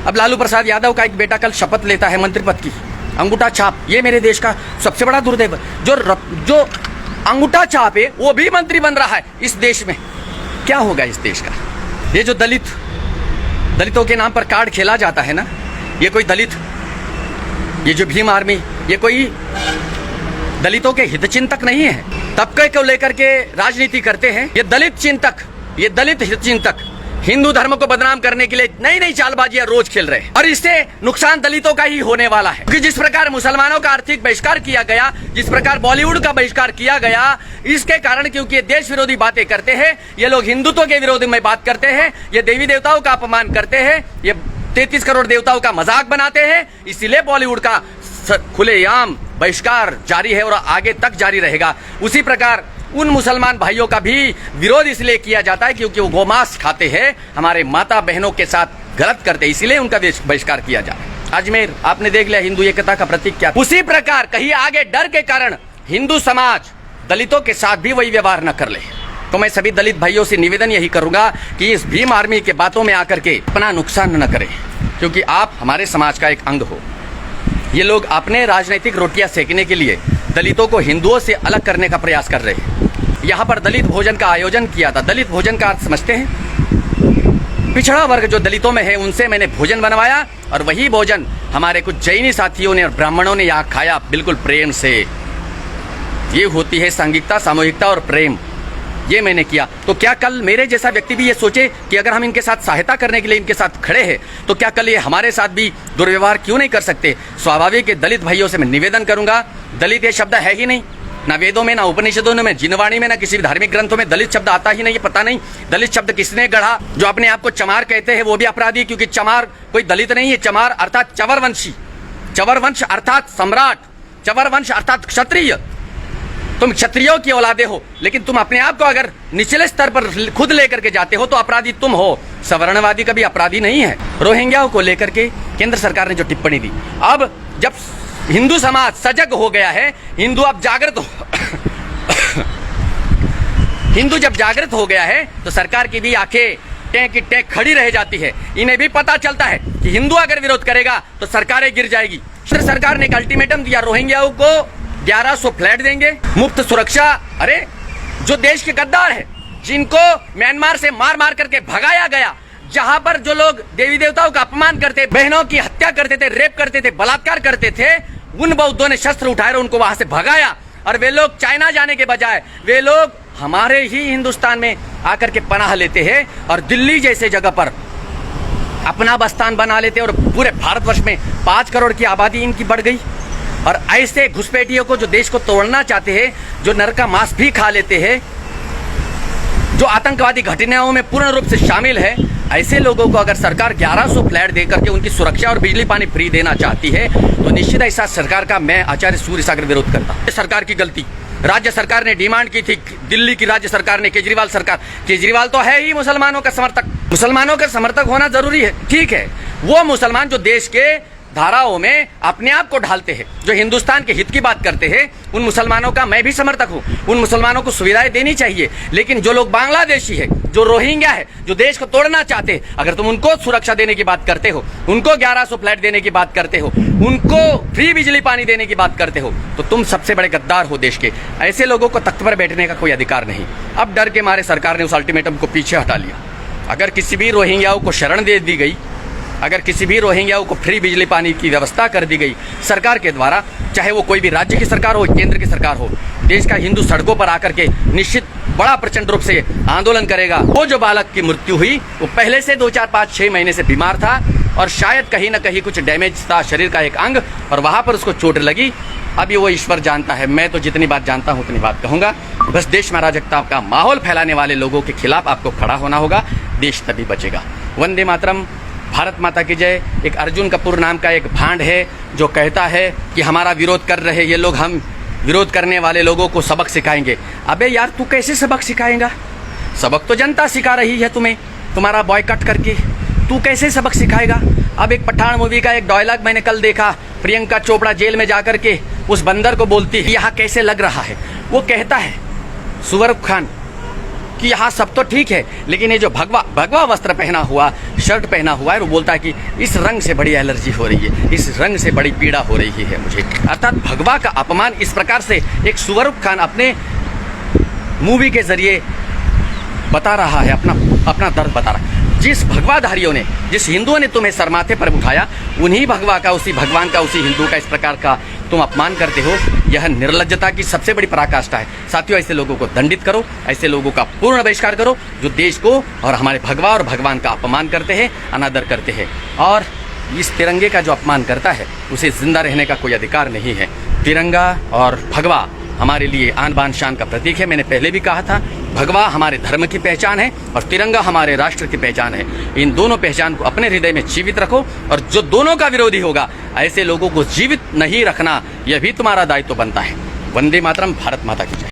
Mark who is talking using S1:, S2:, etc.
S1: अब लालू प्रसाद यादव का एक बेटा कल शपथ लेता है मंत्री पद की, अंगूठा छाप। ये मेरे देश का सबसे बड़ा दुर्दैव, जो अंगूठा छाप है वो भी मंत्री बन रहा है इस देश में। क्या होगा इस देश का? ये जो दलितों के नाम पर कार्ड खेला जाता है ना, ये कोई दलित, ये जो भीम आर्मी, ये कोई दलितों के हितचिंतक नहीं है। तबके को लेकर के राजनीति करते हैं ये दलित हितचिंतक हिंदू धर्म को बदनाम करने के लिए नई नई चालबाजियां रोज खेल रहे हैं, और इससे नुकसान दलितों का ही होने वाला है। क्योंकि जिस प्रकार मुसलमानों का आर्थिक बहिष्कार किया गया, जिस प्रकार बॉलीवुड का बहिष्कार किया गया, इसके कारण क्योंकि ये देश विरोधी बातें करते हैं, ये लोग हिंदुत्व के विरोध में बात करते हैं, ये देवी देवताओं का अपमान करते हैं, ये 33 करोड़ देवताओं का मजाक बनाते हैं, इसीलिए बॉलीवुड का खुलेआम बहिष्कार जारी है और आगे तक जारी रहेगा। उसी प्रकार उन मुसलमान भाइयों का भी विरोध इसलिए किया जाता है क्योंकि वो गोमांस खाते हैं, हमारे माता बहनों के साथ गलत करते हैं, इसलिए उनका बहिष्कार किया जा रहा है। अजमेर आपने देख लिया, हिंदू एकता का प्रतीक क्या। उसी प्रकार कहीं आगे डर के कारण हिंदू समाज दलितों के साथ भी वही व्यवहार न कर ले। तो मैं सभी दलित भाइयों से निवेदन यही करूंगा कि इस भीम आर्मी के बातों में आकर के अपना नुकसान न करें, क्योंकि आप हमारे समाज का एक अंग हो। ये लोग अपने राजनीतिक रोटियां सेकने के लिए दलितों को हिंदुओं से अलग करने का प्रयास कर रहे हैं। यहाँ पर दलित भोजन का आयोजन किया था। दलित भोजन का अर्थ समझते हैं? पिछड़ा वर्ग जो दलितों में है उनसे मैंने भोजन बनवाया, और वही भोजन हमारे कुछ जैनी साथियों ने और ब्राह्मणों ने यहाँ खाया, बिल्कुल प्रेम से। ये होती है सांघिकता, सामूहिकता और प्रेम। ये मैंने किया। तो क्या कल मेरे जैसा व्यक्ति भी ये सोचे कि अगर हम इनके साथ सहायता करने के लिए इनके साथ खड़े हैं, तो क्या कल ये हमारे साथ भी दुर्व्यवहार क्यों नहीं कर सकते? स्वाभाविक है, दलित भाइयों से मैं निवेदन करूंगा, दलित ये शब्द है ही नहीं, ना वेदों में, ना उपनिषदों में, जिनवाणी में, ना किसी भी धार्मिक ग्रंथों में दलित शब्द आता ही नहीं है। पता नहीं दलित शब्द किसने गढ़ा। जो अपने आप को चमार कहते हैं वो भी अपराधी, क्योंकि चमार कोई दलित नहीं है। चमार अर्थात चवरवंशी, चवरवंश अर्थात सम्राट, चवरवंश अर्थात क्षत्रिय। तुम क्षत्रियों की औलादे हो, लेकिन तुम अपने आप को अगर निचले स्तर पर खुद लेकर के जाते हो तो अपराधी तुम हो। सवर्णवादी कभी अपराधी नहीं है। रोहिंग्याओं को लेकर के केंद्र सरकार ने जो टिप्पणी दी, अब जब हिंदू समाज सजग हो गया है, हिंदू अब जागृत हो हिंदू जब जागृत हो गया है तो सरकार की भी आंखें टेक की टेक खड़ी रह जाती है। इन्हें भी पता चलता है कि हिंदू अगर विरोध करेगा तो सरकारें गिर जाएगी। केंद्र सरकार ने एक अल्टीमेटम दिया, रोहिंग्याओं को 1100 फ्लैट देंगे, मुफ्त सुरक्षा। अरे जो देश के गद्दार है, जिनको म्यांमार से मार मार करके भगाया गया, जहां पर जो लोग देवी देवताओं का अपमान करते, बहनों की हत्या करते थे, रेप करते थे, बलात्कार करते थे, उन बौद्धों ने शस्त्र उठाए और उनको वहां से भगाया। और वे लोग चाइना जाने के बजाय वे लोग हमारे ही हिंदुस्तान में आकर के पनाह लेते हैं और दिल्ली जैसे जगह पर अपना बस्तान बना लेते हैं। और पूरे भारतवर्ष में 5 करोड़ की आबादी इनकी बढ़ गई। और ऐसे घुसपैठियों को जो देश को तोड़ना चाहते हैं, जो नर का मांस भी खा लेते हैं, जो आतंकवादी घटनाओं में पूर्ण रूप से शामिल है, ऐसे लोगों को अगर सरकार 1100 फ्लैट देकर के उनकी सुरक्षा और बिजली पानी फ्री देना चाहती है, तो निश्चित ऐसा सरकार का मैं आचार्य सूर्य सागर विरोध करता। सरकार की गलती, राज्य सरकार ने डिमांड की थी, दिल्ली की राज्य सरकार ने, केजरीवाल तो है ही मुसलमानों का समर्थक। मुसलमानों का समर्थक होना जरूरी है, ठीक है। वो मुसलमान जो देश के धाराओं में अपने आप को ढालते हैं, जो हिंदुस्तान के हित की बात करते हैं, उन मुसलमानों का मैं भी समर्थक हूं। उन मुसलमानों को सुविधाएं देनी चाहिए। लेकिन जो लोग बांग्लादेशी है, जो रोहिंग्या है, जो देश को तोड़ना चाहते हैं, अगर तुम उनको सुरक्षा देने की बात करते हो, उनको 1100 फ्लैट देने की बात करते हो, उनको फ्री बिजली पानी देने की बात करते हो, तो तुम सबसे बड़े गद्दार हो देश के। ऐसे लोगों को तख्त पर बैठने का कोई अधिकार नहीं। अब डर के मारे सरकार ने उस अल्टीमेटम को पीछे हटा लिया। अगर किसी भी रोहिंग्याओं को शरण दे दी गई, अगर किसी भी रोहिंग्याओं को फ्री बिजली पानी की व्यवस्था कर दी गई सरकार के द्वारा, चाहे वो कोई भी राज्य की सरकार हो, केंद्र की सरकार हो, देश का हिंदू सड़कों पर आकर के निश्चित बड़ा प्रचंड रूप से आंदोलन करेगा। वो जो बालक की मृत्यु हुई, वो पहले से 2, 4, 5, 6 महीने से बीमार था और शायद कहीं ना कहीं कुछ डैमेज था शरीर का एक अंग, और वहां पर उसको चोट लगी। अभी वो ईश्वर जानता है। मैं तो जितनी बात जानता हूँ उतनी बात कहूँगा। बस देश में अराजकता का माहौल फैलाने वाले लोगों के खिलाफ आपको खड़ा होना होगा, देश तभी बचेगा। वंदे मातरम, भारत माता की जय। एक अर्जुन कपूर नाम का एक भांड है जो कहता है कि हमारा विरोध कर रहे ये लोग, हम विरोध करने वाले लोगों को सबक सिखाएंगे। अबे यार, तू कैसे सबक सिखाएगा? सबक तो जनता सिखा रही है तुम्हें, तुम्हारा बॉयकॉट करके। तू कैसे सबक सिखाएगा? अब एक पठान मूवी का एक डायलॉग मैंने कल देखा, प्रियंका चोपड़ा जेल में जाकर के उस बंदर को बोलती है, यहाँ कैसे लग रहा है? वो कहता है सुवर खान कि यहाँ सब तो ठीक है, लेकिन ये जो भगवा वस्त्र पहना हुआ शर्ट पहना हुआ है, वो बोलता है कि इस रंग से बड़ी एलर्जी हो रही है, इस रंग से बड़ी पीड़ा हो रही है मुझे। अर्थात भगवा का अपमान इस प्रकार से एक शाहरुख खान अपने मूवी के जरिए बता रहा है, अपना दर्द बता रहा है। जिस भगवाधारियों ने, जिस हिंदुओं ने तुम्हें सर माथे पर उठाया, उन्हीं भगवा का, उसी भगवान का, उसी हिंदू का इस प्रकार का तुम अपमान करते हो। यह निर्लज्जता की सबसे बड़ी पराकाष्ठा है। साथियों, ऐसे लोगों को दंडित करो, ऐसे लोगों का पूर्ण बहिष्कार करो जो देश को और हमारे भगवा और भगवान का अपमान करते हैं, अनादर करते हैं। और इस तिरंगे का जो अपमान करता है उसे जिंदा रहने का कोई अधिकार नहीं है। तिरंगा और भगवा हमारे लिए आन बान शान का प्रतीक है। मैंने पहले भी कहा था, भगवा हमारे धर्म की पहचान है और तिरंगा हमारे राष्ट्र की पहचान है। इन दोनों पहचान को अपने हृदय में जीवित रखो, और जो दोनों का विरोधी होगा, ऐसे लोगों को जीवित नहीं रखना, यह भी तुम्हारा दायित्व बनता है। वंदे मातरम। भारत माता की जय।